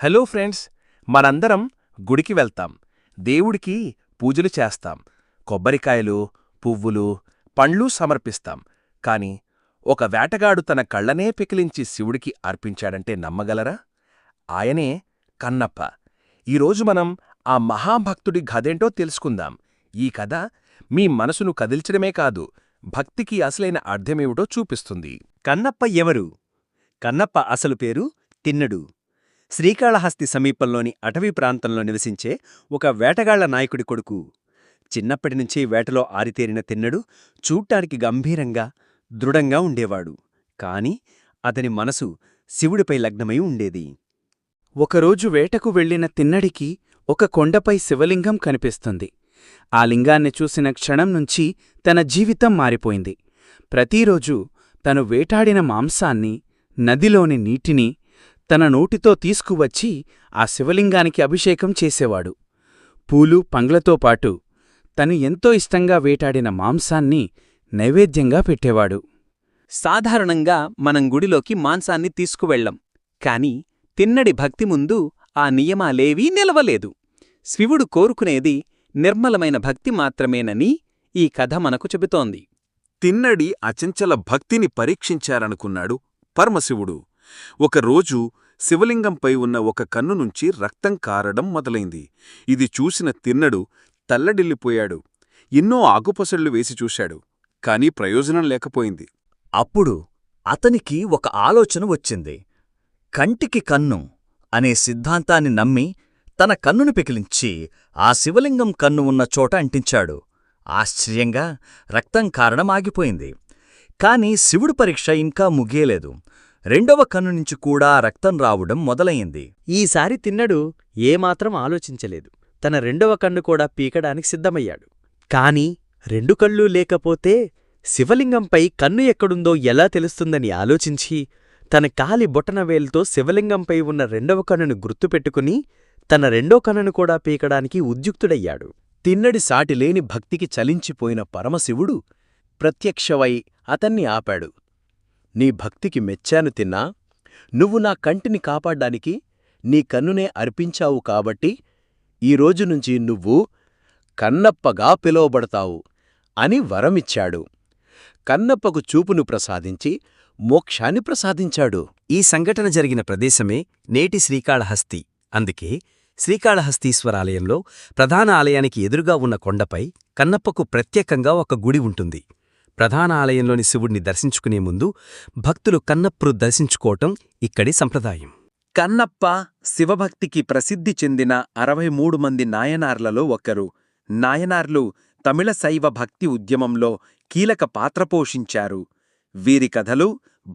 Hello friends, మనందరం గుడికి వెళ్తాం. దేవుడికి పూజలు చేస్తాం. కొబ్బరికాయలు, పువ్వులు, పండ్లు సమర్పిస్తాం. కాని ఒక వేటగాడు తన కళ్ళనే పెకిలించి శివుడికి అర్పించాడంటే నమ్మగలరా? ఆయనే కన్నప్ప. ఈరోజు మనం ఆ మహాభక్తుడి కథేంటో తెలుసుకుందాం. ఈ కథ మీ మనసును కదిల్చడమే కాదు, భక్తికి అసలైన అర్థమేమిటో చూపిస్తుంది. కన్నప్ప ఎవరు? కన్నప్ప అసలు పేరు తిన్నడు. శ్రీకాళహస్తి సమీపంలోని అటవీ ప్రాంతంలో నివసించే ఒక వేటగాళ్ల నాయకుడి కొడుకు. చిన్నప్పటినుంచీ వేటలో ఆరితేరిన తిన్నడు చూడ్డానికి గంభీరంగా, దృఢంగా ఉండేవాడు. కాని అతని మనసు శివుడిపై లగ్నమై ఉండేది. ఒకరోజు వేటకు వెళ్లిన తిన్నడికి ఒక కొండపై శివలింగం కనిపిస్తుంది. ఆ లింగాన్ని చూసిన క్షణం నుంచి తన జీవితం మారిపోయింది. ప్రతిరోజూ తను వేటాడిన మాంసాన్ని, నదిలోని నీటిని తన నోటితో తీసుకువచ్చి ఆ శివలింగానికి అభిషేకం చేసేవాడు. పూలు, పండ్లతో పాటు తను ఎంతో ఇష్టంగా వేటాడిన మాంసాన్ని నైవేద్యంగా పెట్టేవాడు. సాధారణంగా మనం గుడిలోకి మాంసాన్ని తీసుకువెళ్లం. కాని తిన్నడి భక్తి ముందు ఆ నియమాలేవీ నిలవలేదు. శివుడు కోరుకునేది నిర్మలమైన భక్తి మాత్రమేనని ఈ కథ మనకు చెబుతోంది. తిన్నడి అచంచల భక్తిని పరీక్షించారనుకున్నాడు పరమశివుడు. ఒకరోజు శివలింగంపై ఉన్న ఒక కన్ను నుంచి రక్తం కారడం మొదలైంది. ఇది చూసిన తిన్నడు తల్లడిల్లిపోయాడు. ఎన్నో ఆకుపసళ్లు వేసి చూశాడు. కాని ప్రయోజనం లేకపోయింది. అప్పుడు అతనికి ఒక ఆలోచన వచ్చింది. కంటికి కన్ను అనే సిద్ధాంతాన్ని నమ్మి తన కన్నును పెకిలించి ఆ శివలింగం కన్ను ఉన్న చోట అంటించాడు. ఆశ్చర్యంగా రక్తం కారడం ఆగిపోయింది. కాని శివుడు పరీక్ష ఇంకా ముగియలేదు. రెండవ కన్ను నుంచి కూడా రక్తం రావడం మొదలయింది. ఈసారి తిన్నడు ఏమాత్రం ఆలోచించలేదు. తన రెండవ కన్ను కూడా పీకడానికి సిద్ధమయ్యాడు. కాని రెండు కళ్ళూ లేకపోతే శివలింగంపై కన్ను ఎక్కడుందో ఎలా తెలుస్తుందని ఆలోచించి తన కాలి బొటనవేలుతో శివలింగంపై ఉన్న రెండవ కన్నును గుర్తుపెట్టుకుని తన రెండో కన్నును కూడా పీకడానికి ఉద్యుక్తుడయ్యాడు. తిన్నడి సాటిలేని భక్తికి చలించిపోయిన పరమశివుడు ప్రత్యక్షమై అతన్ని ఆపాడు. నీ భక్తికి మెచ్చాను తిన్నా. నువ్వు నా కంటిని కాపాడ్డానికి నీ కన్నునే అర్పించావు కాబట్టి ఈరోజునుంచి నువ్వు కన్నప్పగా పిలువబడతావు అని వరమిచ్చాడు. కన్నప్పకు చూపును ప్రసాదించి మోక్షాన్ని ప్రసాదించాడు. ఈ సంఘటన జరిగిన ప్రదేశమే నేటి శ్రీకాళహస్తి. అందుకే శ్రీకాళహస్తీశ్వరాలయంలో ప్రధాన ఆలయానికి ఎదురుగా ఉన్న కొండపై కన్నప్పకు ప్రత్యేకంగా ఒక గుడి ఉంటుంది. ప్రధాన ఆలయంలోని శివుణ్ణి దర్శించుకునే ముందు భక్తులు కన్నప్పను దర్శించుకోవటం ఇక్కడి సంప్రదాయం. కన్నప్ప శివభక్తికి ప్రసిద్ధి చెందిన 63 మంది నాయనార్లలో ఒకరు. నాయనార్లు తమిళ శైవ భక్తి ఉద్యమంలో కీలక పాత్ర పోషించారు. వీరి కథలు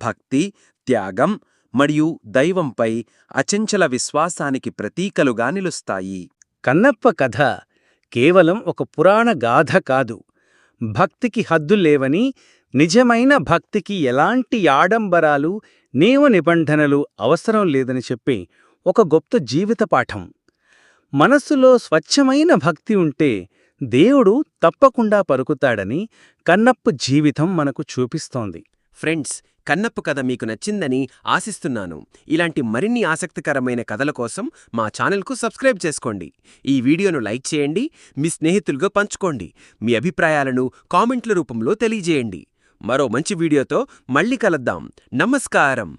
భక్తి, త్యాగం మరియు దైవంపై అచంచల విశ్వాసానికి ప్రతీకలుగా నిలుస్తాయి. కన్నప్ప కథ కేవలం ఒక పురాణ గాథ కాదు. భక్తికి హద్దుల్లేవని, నిజమైన భక్తికి ఎలాంటి ఆడంబరాలు, నియమ నిబంధనలు అవసరం లేదని చెప్పే ఒక గొప్ప జీవిత పాఠం. మనస్సులో స్వచ్ఛమైన భక్తి ఉంటే దేవుడు తప్పకుండా పలుకుతాడని కన్నప్ప జీవితం మనకు చూపిస్తోంది. ఫ్రెండ్స్, కన్నప్ప కథ మీకు నచ్చిందని ఆశిస్తున్నాను. ఇలాంటి మరిన్ని ఆసక్తికరమైన కథల కోసం మా ఛానల్కు సబ్స్క్రైబ్ చేసుకోండి. ఈ వీడియోను లైక్ చేయండి, మీ స్నేహితులుగా పంచుకోండి. మీ అభిప్రాయాలను కామెంట్ల రూపంలో తెలియజేయండి. మరో మంచి వీడియోతో మళ్ళీ కలుద్దాం. నమస్కారం.